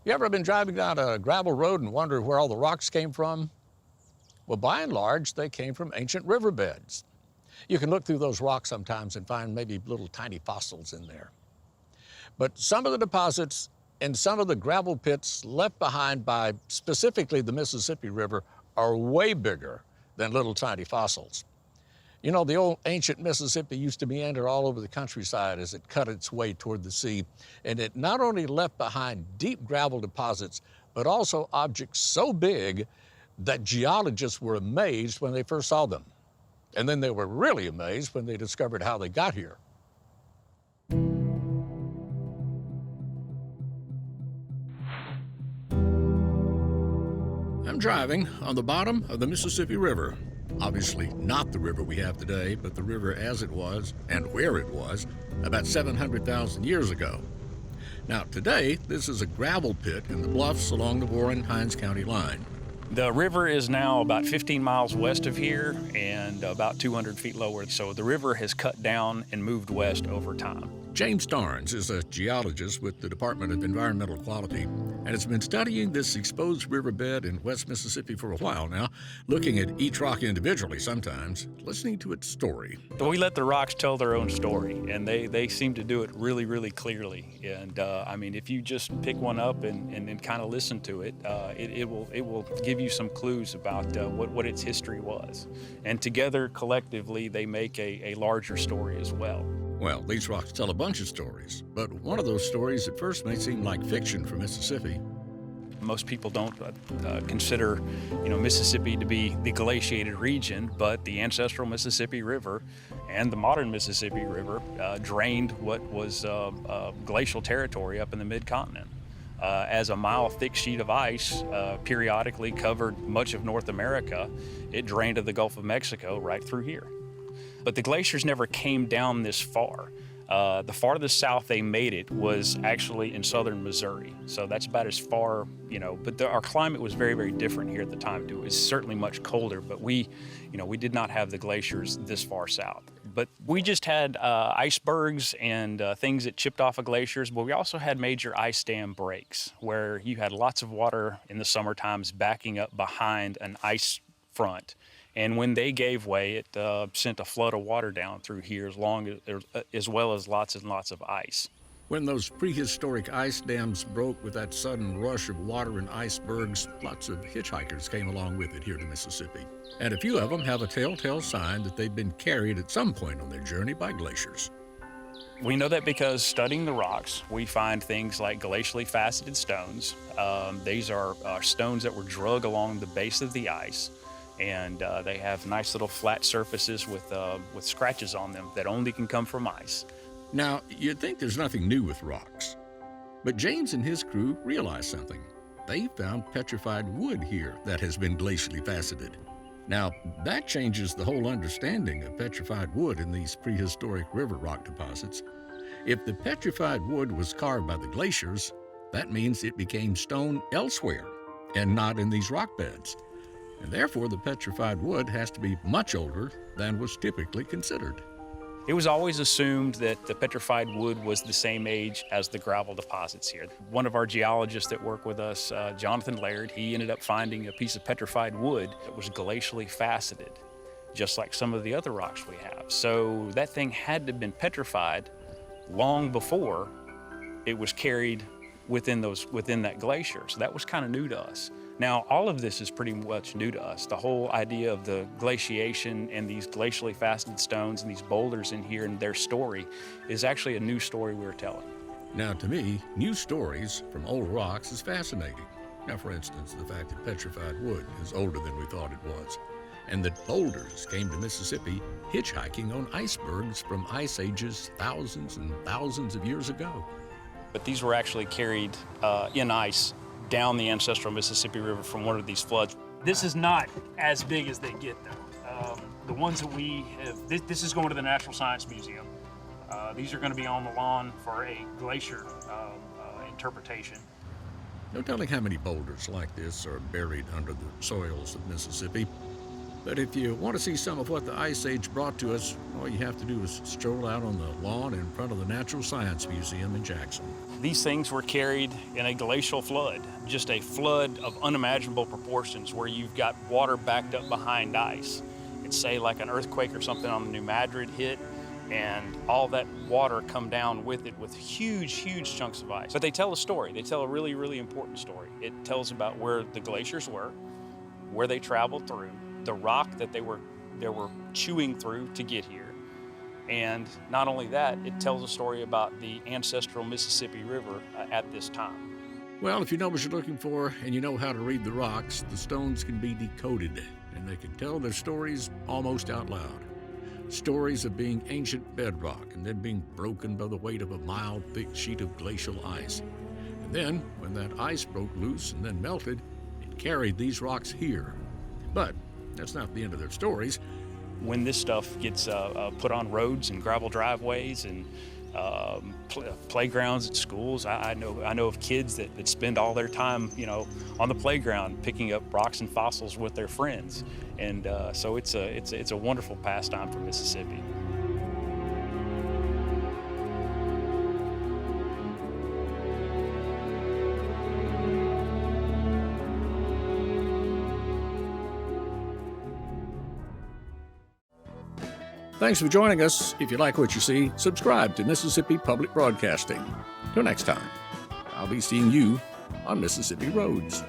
You ever been driving down a gravel road and wondered where all the rocks came from? Well, by and large, they came from ancient riverbeds. You can look through those rocks sometimes and find maybe little tiny fossils in there. But some of the deposits and some of the gravel pits left behind by specifically the Mississippi River are way bigger than little tiny fossils. You know, the old ancient Mississippi used to meander all over the countryside as it cut its way toward the sea, and it not only left behind deep gravel deposits, but also objects so big that geologists were amazed when they first saw them. And then they were really amazed when they discovered how they got here. I'm driving on the bottom of the Mississippi River. Obviously not the river we have today, but the river as it was and where it was about 700,000 years ago. Now today, this is a gravel pit in the bluffs along the Warren-Hinds County line. The river is now about 15 miles west of here and about 200 feet lower, so the river has cut down and moved west over time. James Starnes is a geologist with the Department of Environmental Quality and has been studying this exposed riverbed in West Mississippi for a while now, looking at each rock individually sometimes, listening to its story. We let the rocks tell their own story, and they seem to do it really, really clearly. And I mean, if you just pick one up and kind of listen to it, it will give you some clues about what its history was. And together, collectively, they make a larger story as well. Well, these rocks tell a bunch of stories, but one of those stories at first may seem like fiction for Mississippi. Most people don't consider, Mississippi to be the glaciated region, but the ancestral Mississippi River and the modern Mississippi River drained what was glacial territory up in the mid-continent. As a mile-thick sheet of ice periodically covered much of North America, it drained to the Gulf of Mexico right through here. But the glaciers never came down this far. The farthest south they made it was actually in southern Missouri. So that's about as far, but our climate was very, very different here at the time too. It was certainly much colder, but we did not have the glaciers this far south. But we just had icebergs and things that chipped off of glaciers, but we also had major ice dam breaks where you had lots of water in the summer times backing up behind an ice front. And when they gave way, it sent a flood of water down through here as well as lots and lots of ice. When those prehistoric ice dams broke with that sudden rush of water and icebergs, lots of hitchhikers came along with it here to Mississippi. And a few of them have a telltale sign that they've been carried at some point on their journey by glaciers. We know that because studying the rocks, we find things like glacially faceted stones. These are stones that were drug along the base of the ice. And they have nice little flat surfaces with scratches on them that only can come from ice. Now, you'd think there's nothing new with rocks, but James and his crew realized something. They found petrified wood here that has been glacially faceted. Now, that changes the whole understanding of petrified wood in these prehistoric river rock deposits. If the petrified wood was carved by the glaciers, that means it became stone elsewhere and not in these rock beds. And therefore, the petrified wood has to be much older than was typically considered. It was always assumed that the petrified wood was the same age as the gravel deposits here. One of our geologists that work with us, Jonathan Laird, he ended up finding a piece of petrified wood that was glacially faceted, just like some of the other rocks we have. So that thing had to have been petrified long before it was carried within that glacier. So that was kind of new to us. Now, all of this is pretty much new to us. The whole idea of the glaciation and these glacially faceted stones and these boulders in here and their story is actually a new story we're telling. Now, to me, new stories from old rocks is fascinating. Now, for instance, the fact that petrified wood is older than we thought it was, and that boulders came to Mississippi hitchhiking on icebergs from ice ages thousands and thousands of years ago. But these were actually carried in ice down the ancestral Mississippi River from one of these floods. This is not as big as they get, though. The ones that we have, this is going to the Natural Science Museum. These are going to be on the lawn for a glacier interpretation. No telling how many boulders like this are buried under the soils of Mississippi. But if you want to see some of what the Ice Age brought to us, all you have to do is stroll out on the lawn in front of the Natural Science Museum in Jackson. These things were carried in a glacial flood, just a flood of unimaginable proportions where you've got water backed up behind ice. It's say like an earthquake or something on the New Madrid hit, and all that water come down with it with huge, huge chunks of ice. But they tell a story. They tell a really, really important story. It tells about where the glaciers were, where they traveled through, the rock that they were chewing through to get here. And not only that, it tells a story about the ancestral Mississippi River at this time. Well, if you know what you're looking for and you know how to read the rocks, the stones can be decoded, and they can tell their stories almost out loud. Stories of being ancient bedrock and then being broken by the weight of a mile thick sheet of glacial ice. And then, when that ice broke loose and then melted, it carried these rocks here. But that's not the end of their stories. When this stuff gets put on roads and gravel driveways and playgrounds at schools, I know of kids that spend all their time, on the playground picking up rocks and fossils with their friends, and so it's a wonderful pastime for Mississippi. Thanks for joining us. If you like what you see, subscribe to Mississippi Public Broadcasting. Till next time, I'll be seeing you on Mississippi Roads.